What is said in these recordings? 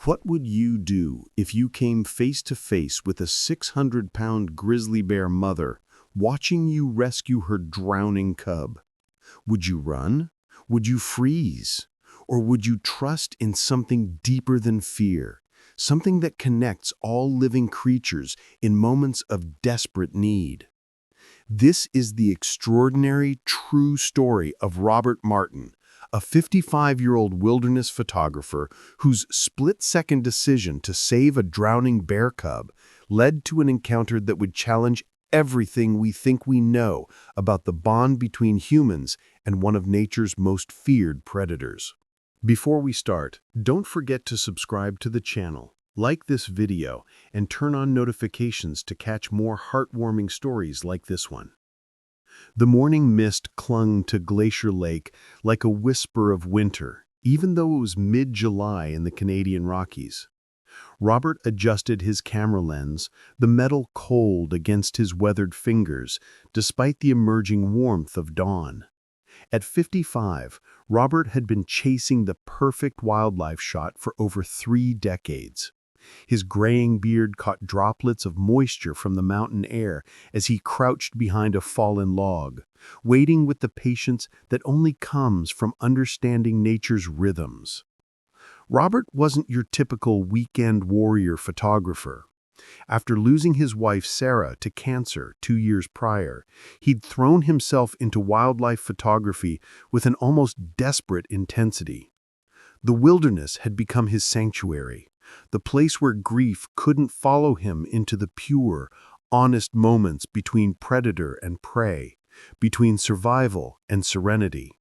What would you do if you came face to face with a 600-pound grizzly bear mother watching you rescue her drowning cub? Would you run? Would you freeze? Or would you trust in something deeper than fear? Something that connects all living creatures in moments of desperate need. This is the extraordinary, true story of Robert Martin, a 55-year-old wilderness photographer whose split-second decision to save a drowning bear cub led to an encounter that would challenge everything we think we know about the bond between humans and one of nature's most feared predators. Before we start, don't forget to subscribe to the channel, like this video, and turn on notifications to catch more heartwarming stories like this one. The morning mist clung to Glacier Lake like a whisper of winter, even though it was mid-July in the Canadian Rockies. Robert adjusted his camera lens, the metal cold against his weathered fingers, despite the emerging warmth of dawn. At 55, Robert had been chasing the perfect wildlife shot for over 3 decades. His graying beard caught droplets of moisture from the mountain air as he crouched behind a fallen log, waiting with the patience that only comes from understanding nature's rhythms. Robert wasn't your typical weekend warrior photographer. After losing his wife Sarah to cancer 2 years prior, he'd thrown himself into wildlife photography with an almost desperate intensity. The wilderness had become his sanctuary, the place where grief couldn't follow him into the pure, honest moments between predator and prey, between survival and serenity.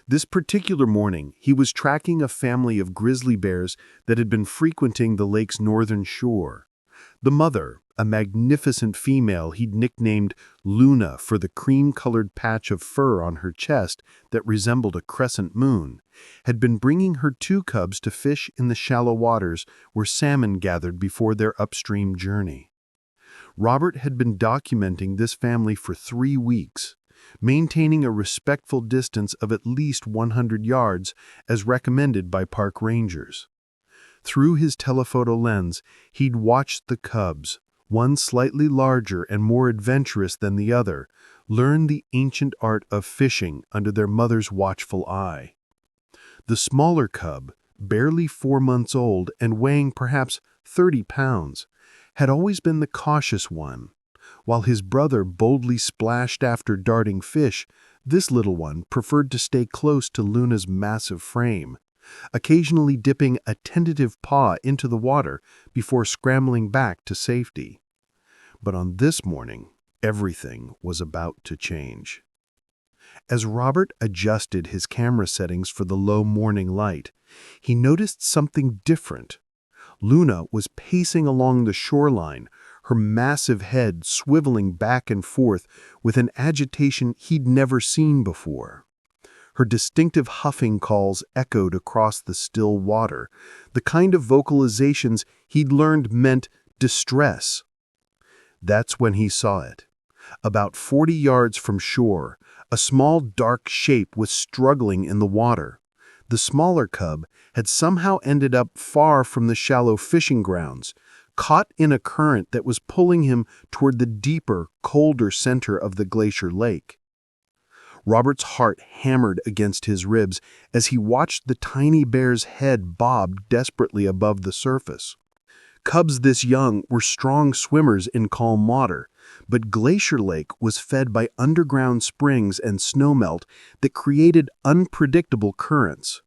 This particular morning, he was tracking a family of grizzly bears that had been frequenting the lake's northern shore. The mother, a magnificent female he'd nicknamed Luna for the cream-colored patch of fur on her chest that resembled a crescent moon, had been bringing her 2 cubs to fish in the shallow waters where salmon gathered before their upstream journey. Robert had been documenting this family for 3 weeks, maintaining a respectful distance of at least 100 yards as recommended by park rangers. Through his telephoto lens, he'd watched the cubs, one slightly larger and more adventurous than the other, learn the ancient art of fishing under their mother's watchful eye. The smaller cub, barely 4 months old and weighing perhaps 30 pounds, had always been the cautious one. While his brother boldly splashed after darting fish, this little one preferred to stay close to Luna's massive frame, occasionally dipping a tentative paw into the water before scrambling back to safety. But on this morning, everything was about to change. As Robert adjusted his camera settings for the low morning light, he noticed something different. Luna was pacing along the shoreline, her massive head swiveling back and forth with an agitation he'd never seen before. Her distinctive huffing calls echoed across the still water, the kind of vocalizations he'd learned meant distress. That's when he saw it. About 40 yards from shore, a small dark shape was struggling in the water. The smaller cub had somehow ended up far from the shallow fishing grounds, caught in a current that was pulling him toward the deeper, colder center of the Glacier Lake. Robert's heart hammered against his ribs as he watched the tiny bear's head bob desperately above the surface. Cubs this young were strong swimmers in calm water, but Glacier Lake was fed by underground springs and snowmelt that created unpredictable currents.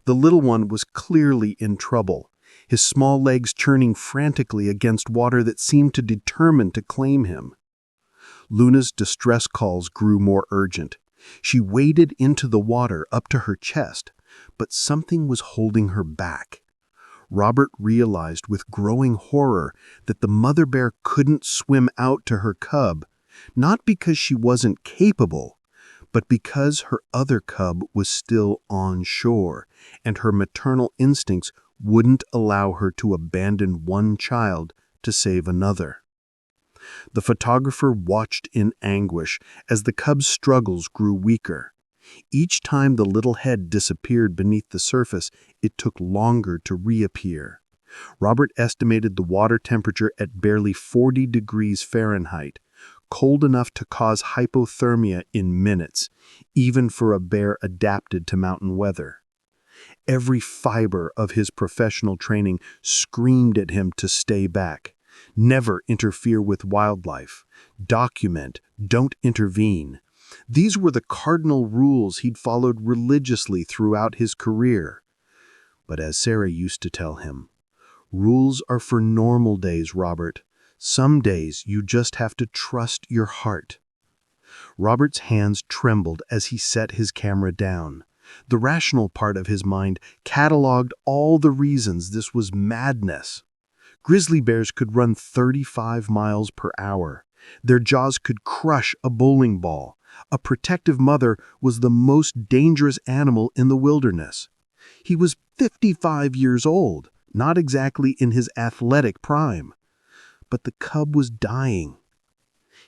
The little one was clearly in trouble, his small legs churning frantically against water that seemed to determine to claim him. Luna's distress calls grew more urgent. She waded into the water up to her chest, but something was holding her back. Robert realized with growing horror that the mother bear couldn't swim out to her cub, not because she wasn't capable, but because her other cub was still on shore, and her maternal instincts wouldn't allow her to abandon one child to save another. The photographer watched in anguish as the cub's struggles grew weaker. Each time the little head disappeared beneath the surface, it took longer to reappear. Robert estimated the water temperature at barely 40 degrees Fahrenheit, cold enough to cause hypothermia in minutes, even for a bear adapted to mountain weather. Every fiber of his professional training screamed at him to stay back. Never interfere with wildlife. Document, don't intervene. These were the cardinal rules he'd followed religiously throughout his career. But as Sarah used to tell him, rules are for normal days, Robert. Some days you just have to trust your heart. Robert's hands trembled as he set his camera down. The rational part of his mind cataloged all the reasons this was madness. Grizzly bears could run 35 miles per hour. Their jaws could crush a bowling ball. A protective mother was the most dangerous animal in the wilderness. He was 55 years old, not exactly in his athletic prime. But the cub was dying.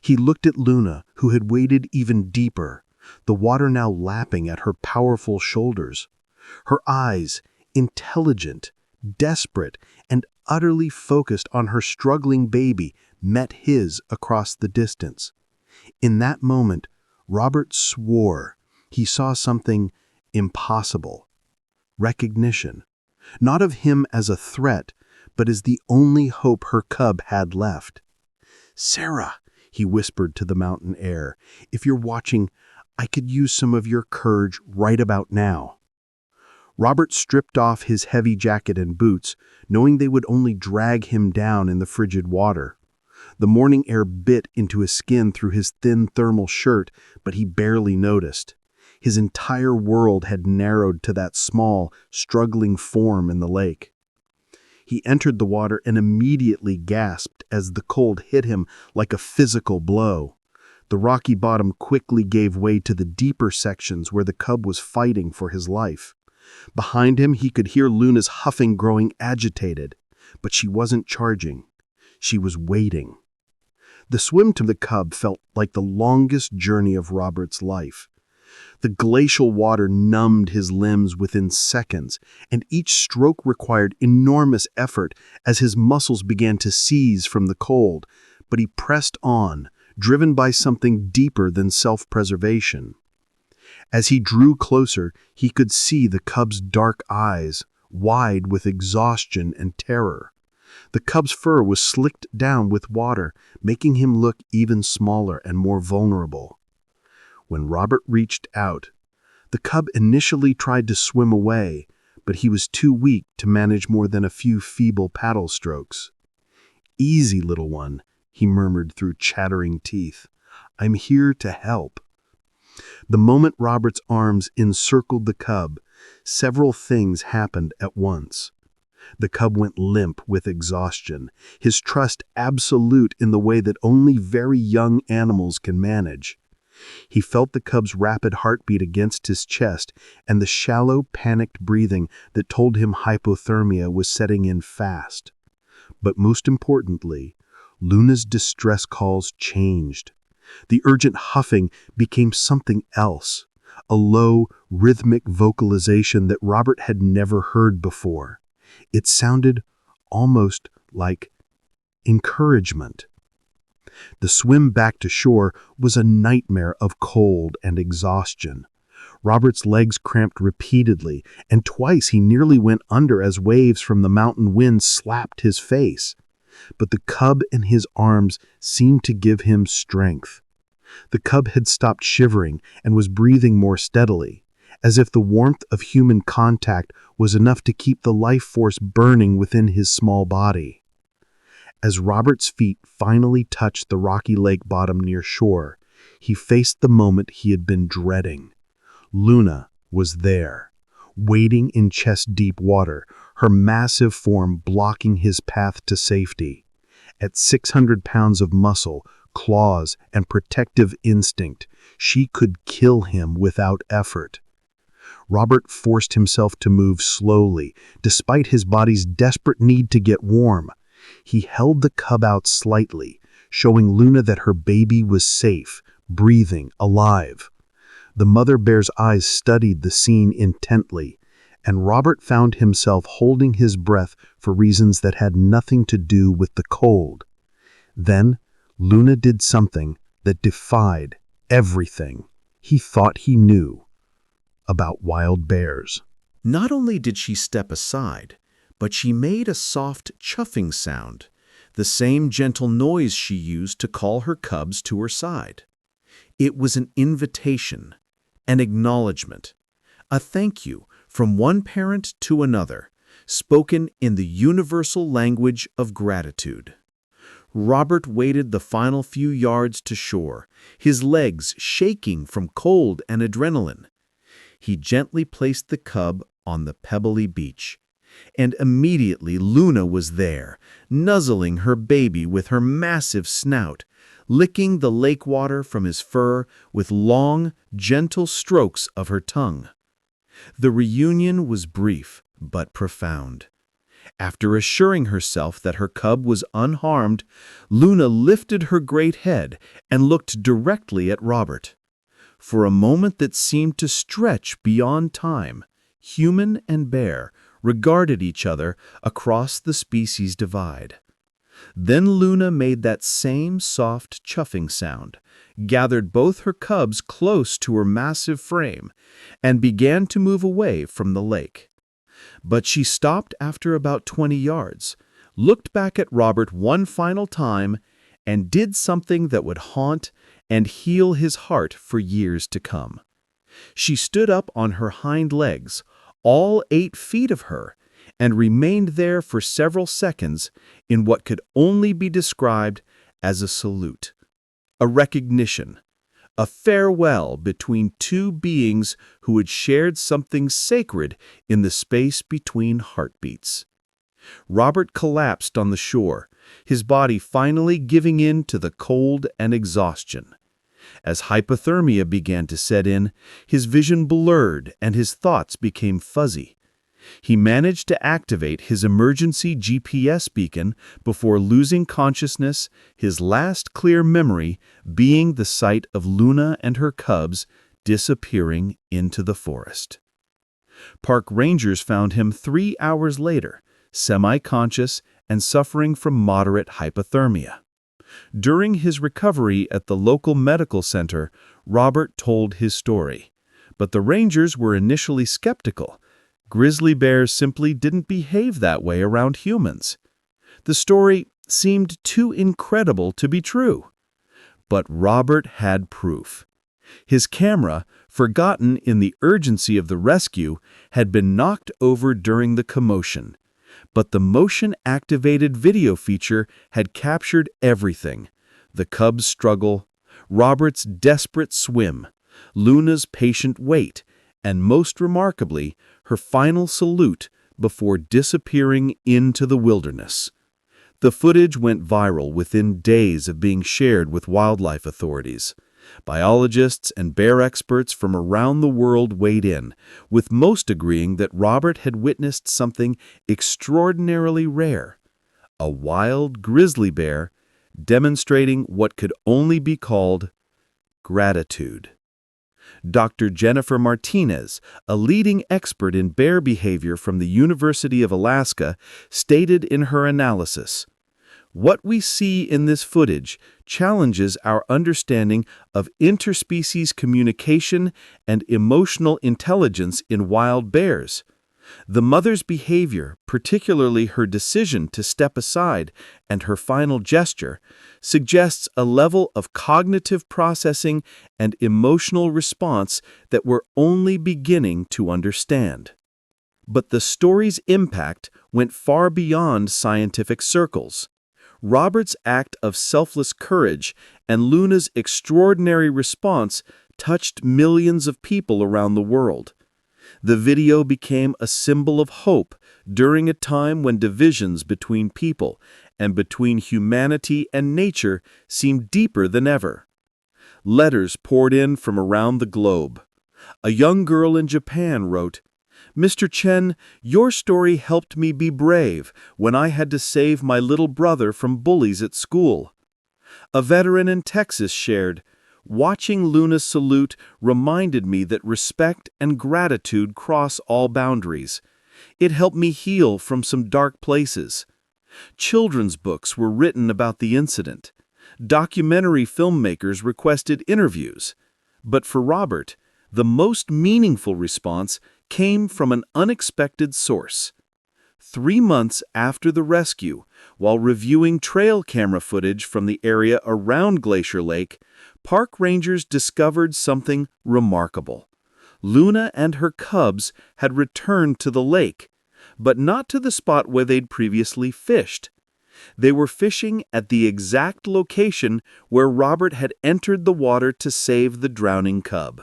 He looked at Luna, who had waded even deeper, the water now lapping at her powerful shoulders. Her eyes, intelligent, desperate, and utterly focused on her struggling baby, met his across the distance. In that moment, Robert swore he saw something impossible. Recognition. Not of him as a threat, but as the only hope her cub had left. "Sarah," he whispered to the mountain air, "if you're watching, I could use some of your courage right about now." Robert stripped off his heavy jacket and boots, knowing they would only drag him down in the frigid water. The morning air bit into his skin through his thin thermal shirt, but he barely noticed. His entire world had narrowed to that small, struggling form in the lake. He entered the water and immediately gasped as the cold hit him like a physical blow. The rocky bottom quickly gave way to the deeper sections where the cub was fighting for his life. Behind him, he could hear Luna's huffing growing agitated, but she wasn't charging. She was waiting. The swim to the cub felt like the longest journey of Robert's life. The glacial water numbed his limbs within seconds, and each stroke required enormous effort as his muscles began to seize from the cold, but he pressed on, driven by something deeper than self-preservation. As he drew closer, he could see the cub's dark eyes, wide with exhaustion and terror. The cub's fur was slicked down with water, making him look even smaller and more vulnerable. When Robert reached out, the cub initially tried to swim away, but he was too weak to manage more than a few feeble paddle strokes. "Easy, little one," he murmured through chattering teeth. "I'm here to help." The moment Robert's arms encircled the cub, several things happened at once. The cub went limp with exhaustion, his trust absolute in the way that only very young animals can manage. He felt the cub's rapid heartbeat against his chest and the shallow, panicked breathing that told him hypothermia was setting in fast. But most importantly, Luna's distress calls changed. The urgent huffing became something else, a low, rhythmic vocalization that Robert had never heard before. It sounded almost like encouragement. The swim back to shore was a nightmare of cold and exhaustion. Robert's legs cramped repeatedly, and twice he nearly went under as waves from the mountain wind slapped his face. But the cub in his arms seemed to give him strength. The cub had stopped shivering and was breathing more steadily, as if the warmth of human contact was enough to keep the life force burning within his small body. As Robert's feet finally touched the rocky lake bottom near shore, he faced the moment he had been dreading. Luna was there, wading in chest-deep water, her massive form blocking his path to safety. At 600 pounds of muscle, claws, and protective instinct, she could kill him without effort. Robert forced himself to move slowly, despite his body's desperate need to get warm. He held the cub out slightly, showing Luna that her baby was safe, breathing, alive. The mother bear's eyes studied the scene intently, and Robert found himself holding his breath for reasons that had nothing to do with the cold. Then, Luna did something that defied everything he thought he knew about wild bears. Not only did she step aside, but she made a soft chuffing sound, the same gentle noise she used to call her cubs to her side. It was an invitation, an acknowledgement, a thank you from one parent to another, spoken in the universal language of gratitude. Robert waded the final few yards to shore, his legs shaking from cold and adrenaline. He gently placed the cub on the pebbly beach, and immediately Luna was there, nuzzling her baby with her massive snout, licking the lake water from his fur with long, gentle strokes of her tongue. The reunion was brief but profound. After assuring herself that her cub was unharmed, Luna lifted her great head and looked directly at Robert. For a moment that seemed to stretch beyond time, human and bear regarded each other across the species divide. Then Luna made that same soft chuffing sound, gathered both her cubs close to her massive frame, and began to move away from the lake. But she stopped after about 20 yards, looked back at Robert one final time, and did something that would haunt and heal his heart for years to come. She stood up on her hind legs, all 8 feet of her, and remained there for several seconds in what could only be described as a salute, a recognition, a farewell between two beings who had shared something sacred in the space between heartbeats. Robert collapsed on the shore, his body finally giving in to the cold and exhaustion. As hypothermia began to set in, his vision blurred and his thoughts became fuzzy. He managed to activate his emergency GPS beacon before losing consciousness, his last clear memory being the sight of Luna and her cubs disappearing into the forest. Park rangers found him 3 hours later, semi-conscious and suffering from moderate hypothermia. During his recovery at the local medical center, Robert told his story. But the rangers were initially skeptical. Grizzly bears simply didn't behave that way around humans. The story seemed too incredible to be true. But Robert had proof. His camera, forgotten in the urgency of the rescue, had been knocked over during the commotion. But the motion-activated video feature had captured everything: the cub's struggle, Robert's desperate swim, Luna's patient wait, and most remarkably, her final salute before disappearing into the wilderness. The footage went viral within days of being shared with wildlife authorities. Biologists and bear experts from around the world weighed in, with most agreeing that Robert had witnessed something extraordinarily rare: a wild grizzly bear demonstrating what could only be called gratitude. Dr. Jennifer Martinez, a leading expert in bear behavior from the University of Alaska, stated in her analysis, "What we see in this footage challenges our understanding of interspecies communication and emotional intelligence in wild bears. The mother's behavior, particularly her decision to step aside and her final gesture, suggests a level of cognitive processing and emotional response that we're only beginning to understand." But the story's impact went far beyond scientific circles. Robert's act of selfless courage and Luna's extraordinary response touched millions of people around the world. The video became a symbol of hope during a time when divisions between people and between humanity and nature seemed deeper than ever. Letters poured in from around the globe. A young girl in Japan wrote, "Mr. Chen, your story helped me be brave when I had to save my little brother from bullies at school." A veteran in Texas shared, Watching Luna salute reminded me that respect and gratitude cross all boundaries. It helped me heal from some dark places. Children's books were written about the incident. Documentary filmmakers requested interviews. But for Robert, the most meaningful response came from an unexpected source. 3 months after the rescue, while reviewing trail camera footage from the area around Glacier Lake, park rangers discovered something remarkable. Luna and her cubs had returned to the lake, but not to the spot where they'd previously fished. They were fishing at the exact location where Robert had entered the water to save the drowning cub.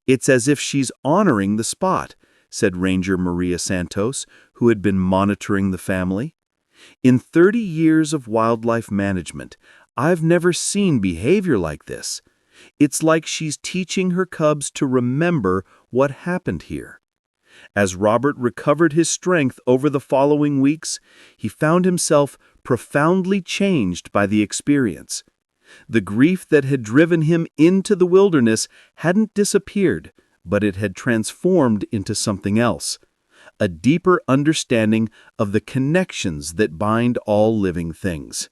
"It's as if she's honoring the spot," said Ranger Maria Santos, who had been monitoring the family. "In 30 years of wildlife management, I've never seen behavior like this. It's like she's teaching her cubs to remember what happened here." As Robert recovered his strength over the following weeks, he found himself profoundly changed by the experience. The grief that had driven him into the wilderness hadn't disappeared, but it had transformed into something else, a deeper understanding of the connections that bind all living things.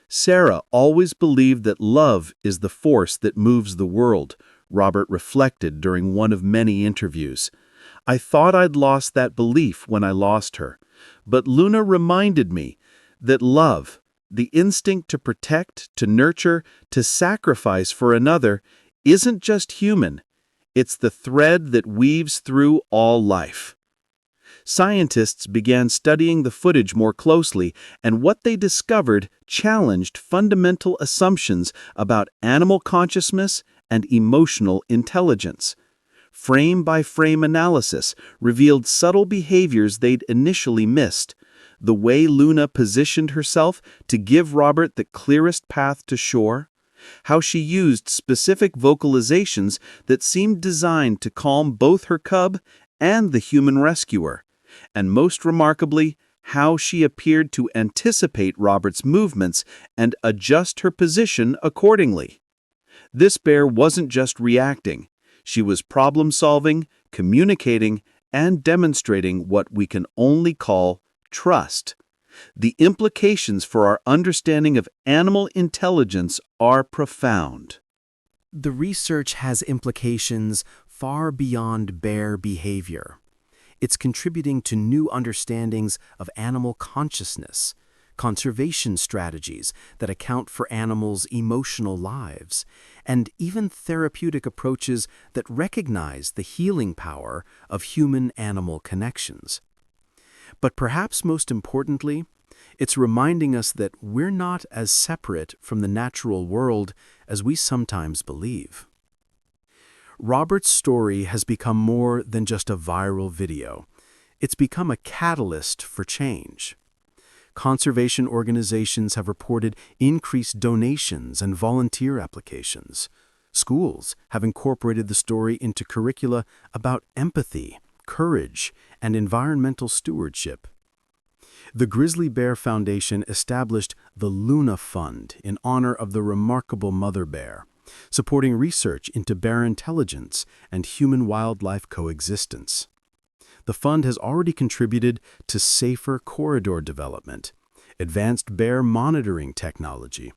"Sarah always believed that love is the force that moves the world," Robert reflected during one of many interviews. "I thought I'd lost that belief when I lost her, but Luna reminded me that love, the instinct to protect, to nurture, to sacrifice for another, isn't just human. It's the thread that weaves through all life." Scientists began studying the footage more closely, and what they discovered challenged fundamental assumptions about animal consciousness and emotional intelligence. Frame-by-frame analysis revealed subtle behaviors they'd initially missed. The way Luna positioned herself to give Robert the clearest path to shore, how she used specific vocalizations that seemed designed to calm both her cub and the human rescuer, and most remarkably, how she appeared to anticipate Robert's movements and adjust her position accordingly. This bear wasn't just reacting. She was problem-solving, communicating, and demonstrating what we can only call trust. The implications for our understanding of animal intelligence are profound. The research has implications far beyond bear behavior. It's contributing to new understandings of animal consciousness, conservation strategies that account for animals' emotional lives, and even therapeutic approaches that recognize the healing power of human-animal connections. But perhaps most importantly, it's reminding us that we're not as separate from the natural world as we sometimes believe. Robert's story has become more than just a viral video. It's become a catalyst for change. Conservation organizations have reported increased donations and volunteer applications. Schools have incorporated the story into curricula about empathy, courage, and environmental stewardship. The Grizzly Bear Foundation established the Luna Fund in honor of the remarkable mother bear, supporting research into bear intelligence and human-wildlife coexistence. The fund has already contributed to safer corridor development, advanced bear monitoring technology,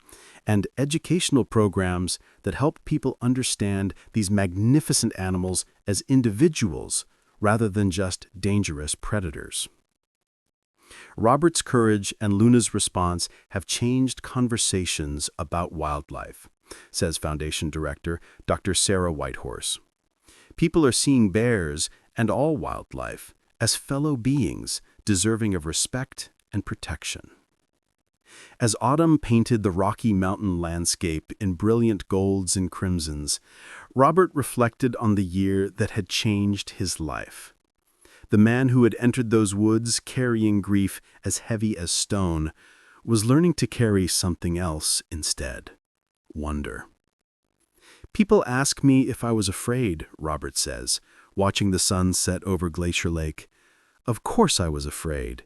and educational programs that help people understand these magnificent animals as individuals rather than just dangerous predators. Robert's courage and Luna's response have changed conversations about wildlife, says Foundation Director Dr. Sarah Whitehorse. People are seeing bears and all wildlife as fellow beings deserving of respect and protection. As autumn painted the Rocky Mountain landscape in brilliant golds and crimsons, Robert reflected on the year that had changed his life. The man who had entered those woods carrying grief as heavy as stone was learning to carry something else instead: wonder. "People ask me if I was afraid," Robert says, watching the sun set over Glacier Lake. "Of course I was afraid.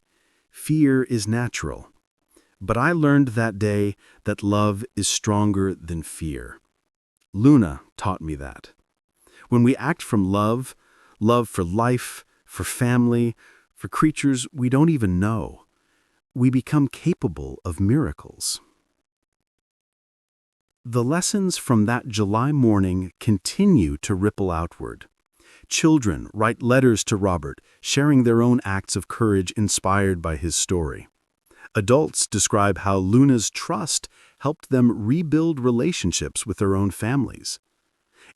Fear is natural. But I learned that day that love is stronger than fear. Luna taught me that. When we act from love, love for life, for family, for creatures we don't even know, we become capable of miracles. The lessons from that July morning continue to ripple outward. Children write letters to Robert, sharing their own acts of courage inspired by his story. Adults describe how Luna's trust helped them rebuild relationships with their own families.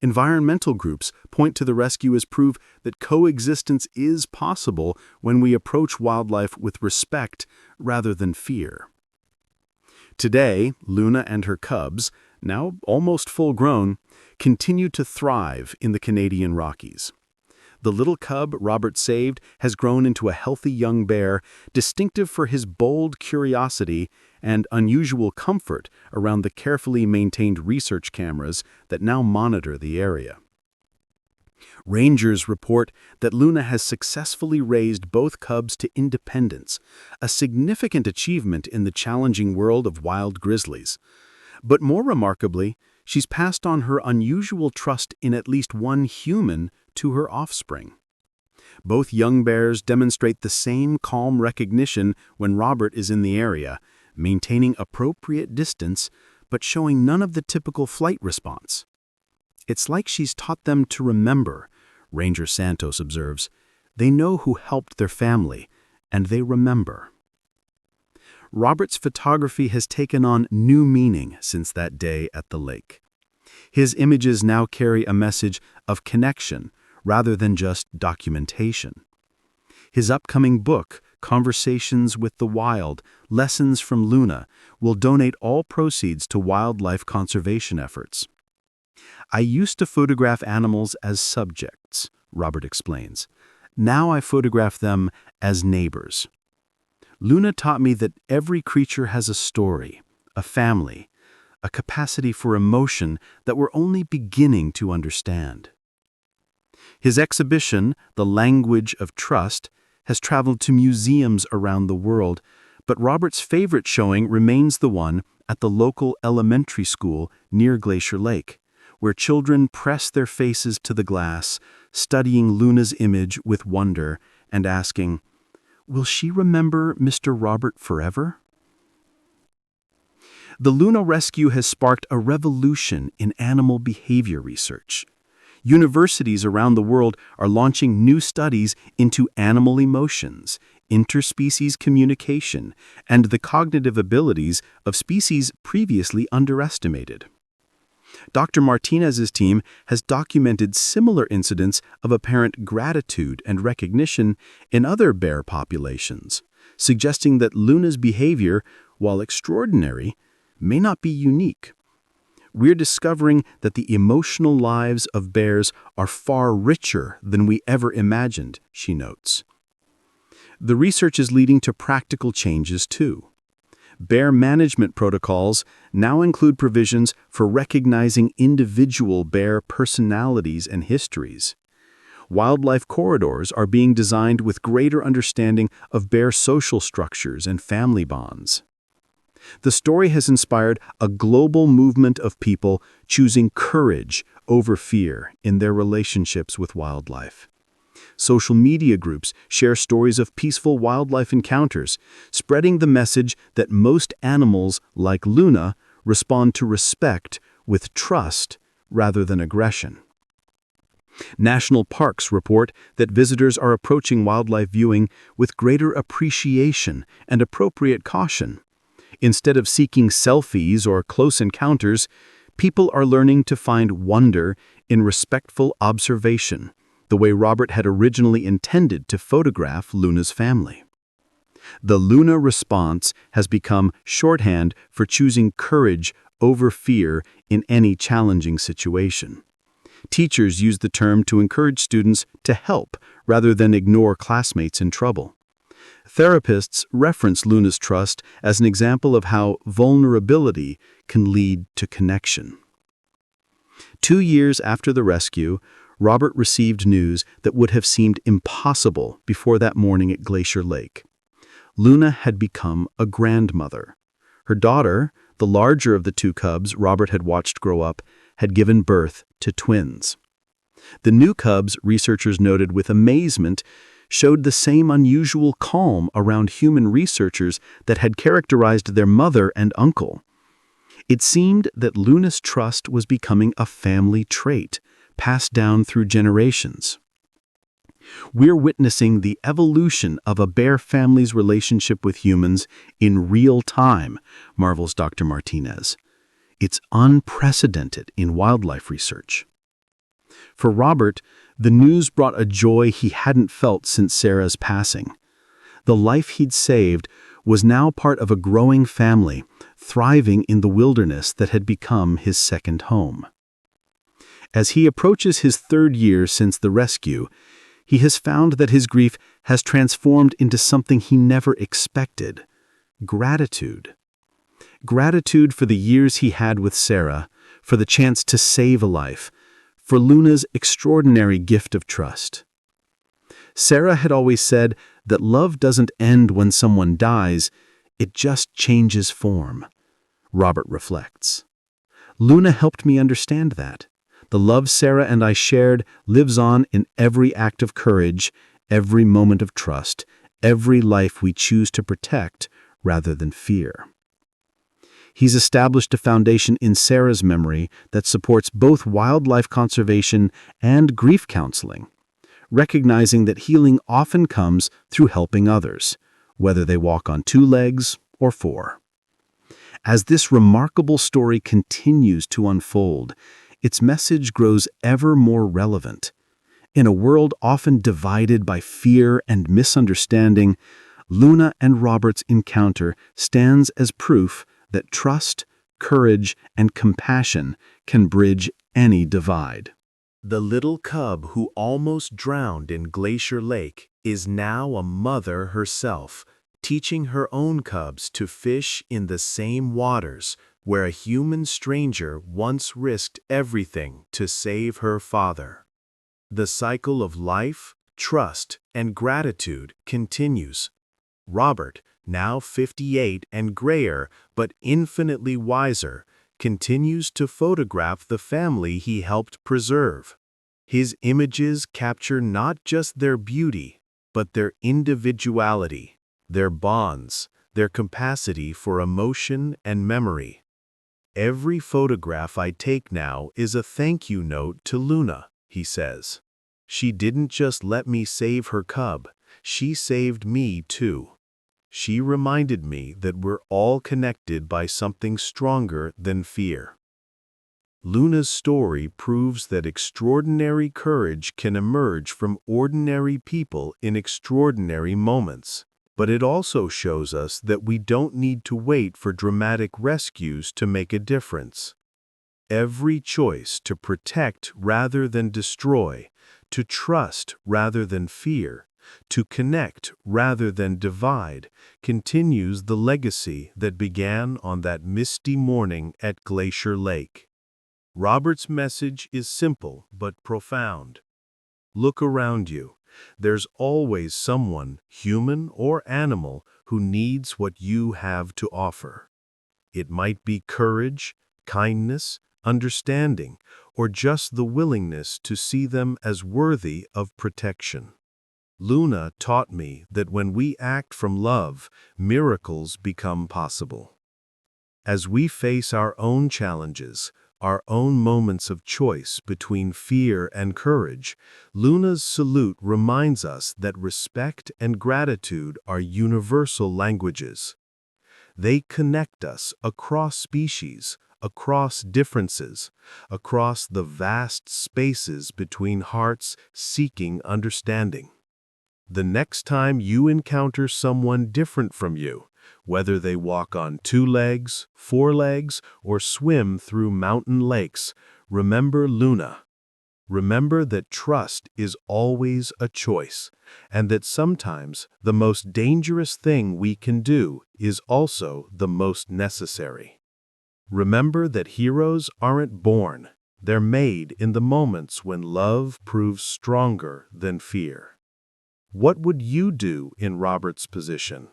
Environmental groups point to the rescue as proof that coexistence is possible when we approach wildlife with respect rather than fear. Today, Luna and her cubs, now almost full-grown, continue to thrive in the Canadian Rockies. The little cub Robert saved has grown into a healthy young bear, distinctive for his bold curiosity and unusual comfort around the carefully maintained research cameras that now monitor the area. Rangers report that Luna has successfully raised both cubs to independence, a significant achievement in the challenging world of wild grizzlies. But more remarkably, she's passed on her unusual trust in at least one human to her offspring. Both young bears demonstrate the same calm recognition when Robert is in the area, maintaining appropriate distance but showing none of the typical flight response. It's like she's taught them to remember, Ranger Santos observes. They know who helped their family, and they remember. Robert's photography has taken on new meaning since that day at the lake. His images now carry a message of connection rather than just documentation. His upcoming book, Conversations with the Wild, Lessons from Luna, will donate all proceeds to wildlife conservation efforts. I used to photograph animals as subjects, Robert explains. Now I photograph them as neighbors. Luna taught me that every creature has a story, a family, a capacity for emotion that we're only beginning to understand. His exhibition, The Language of Trust, has traveled to museums around the world, but Robert's favorite showing remains the one at the local elementary school near Glacier Lake, where children press their faces to the glass, studying Luna's image with wonder and asking, "Will she remember Mr. Robert forever?" The Luna rescue has sparked a revolution in animal behavior research. Universities around the world are launching new studies into animal emotions, interspecies communication, and the cognitive abilities of species previously underestimated. Dr. Martinez's team has documented similar incidents of apparent gratitude and recognition in other bear populations, suggesting that Luna's behavior, while extraordinary, may not be unique. We're discovering that the emotional lives of bears are far richer than we ever imagined, she notes. The research is leading to practical changes, too. Bear management protocols now include provisions for recognizing individual bear personalities and histories. Wildlife corridors are being designed with greater understanding of bear social structures and family bonds. The story has inspired a global movement of people choosing courage over fear in their relationships with wildlife. Social media groups share stories of peaceful wildlife encounters, spreading the message that most animals, like Luna, respond to respect with trust rather than aggression. National parks report that visitors are approaching wildlife viewing with greater appreciation and appropriate caution. Instead of seeking selfies or close encounters, people are learning to find wonder in respectful observation, the way Robert had originally intended to photograph Luna's family. The Luna response has become shorthand for choosing courage over fear in any challenging situation. Teachers use the term to encourage students to help rather than ignore classmates in trouble. Therapists reference Luna's trust as an example of how vulnerability can lead to connection. 2 years after the rescue, Robert received news that would have seemed impossible before that morning at Glacier Lake. Luna had become a grandmother. Her daughter, The larger of the two cubs Robert had watched grow up had given birth to twins. The new cubs, researchers noted with amazement, showed the same unusual calm around human researchers that had characterized their mother and uncle. It seemed that Luna's trust was becoming a family trait, passed down through generations. We're witnessing the evolution of a bear family's relationship with humans in real time, marvels Dr. Martinez. It's unprecedented in wildlife research. For Robert, the news brought a joy he hadn't felt since Sarah's passing. The life he'd saved was now part of a growing family, thriving in the wilderness that had become his second home. As he approaches his third year since the rescue, he has found that his grief has transformed into something he never expected: gratitude. Gratitude for the years he had with Sarah, for the chance to save a life, for Luna's extraordinary gift of trust. Sarah had always said that love doesn't end when someone dies, it just changes form. Robert reflects. Luna helped me understand that. The love Sarah and I shared lives on in every act of courage, every moment of trust, every life we choose to protect rather than fear. He's established a foundation in Sarah's memory that supports both wildlife conservation and grief counseling, recognizing that healing often comes through helping others, whether they walk on 2 legs or 4. As this remarkable story continues to unfold, its message grows ever more relevant. In a world often divided by fear and misunderstanding, Luna and Robert's encounter stands as proof that trust, courage, and compassion can bridge any divide. The little cub who almost drowned in Glacier Lake is now a mother herself, teaching her own cubs to fish in the same waters where a human stranger once risked everything to save her father. The cycle of life, trust, and gratitude continues. Robert, now 58 and grayer but infinitely wiser, continues to photograph the family he helped preserve. His images capture not just their beauty, but their individuality, their bonds, their capacity for emotion and memory. Every photograph I take now is a thank you note to Luna, he says. She didn't just let me save her cub, she saved me too. She reminded me that we're all connected by something stronger than fear. Luna's story proves that extraordinary courage can emerge from ordinary people in extraordinary moments. But it also shows us that we don't need to wait for dramatic rescues to make a difference. Every choice to protect rather than destroy, to trust rather than fear, to connect rather than divide, continues the legacy that began on that misty morning at Glacier Lake. Robert's message is simple but profound. Look around you. There's always someone, human or animal, who needs what you have to offer. It might be courage, kindness, understanding, or just the willingness to see them as worthy of protection. Luna taught me that when we act from love, miracles become possible. As we face our own challenges, our own moments of choice between fear and courage, Luna's salute reminds us that respect and gratitude are universal languages. They connect us across species, across differences, across the vast spaces between hearts seeking understanding. The next time you encounter someone different from you, whether they walk on 2 legs, 4 legs, or swim through mountain lakes, remember Luna. Remember that trust is always a choice, and that sometimes the most dangerous thing we can do is also the most necessary. Remember that heroes aren't born, they're made in the moments when love proves stronger than fear. What would you do in Robert's position?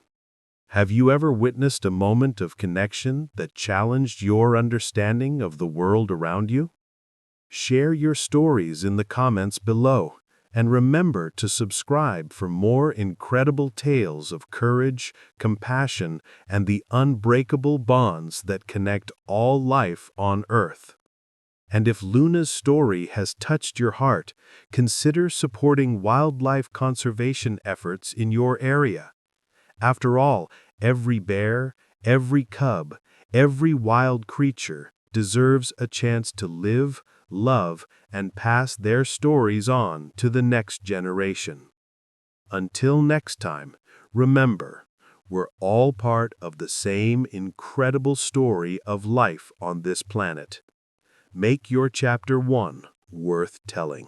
Have you ever witnessed a moment of connection that challenged your understanding of the world around you? Share your stories in the comments below, and remember to subscribe for more incredible tales of courage, compassion, and the unbreakable bonds that connect all life on Earth. And if Luna's story has touched your heart, consider supporting wildlife conservation efforts in your area. After all, every bear, every cub, every wild creature deserves a chance to live, love, and pass their stories on to the next generation. Until next time, remember, we're all part of the same incredible story of life on this planet. Make your chapter 1 worth telling.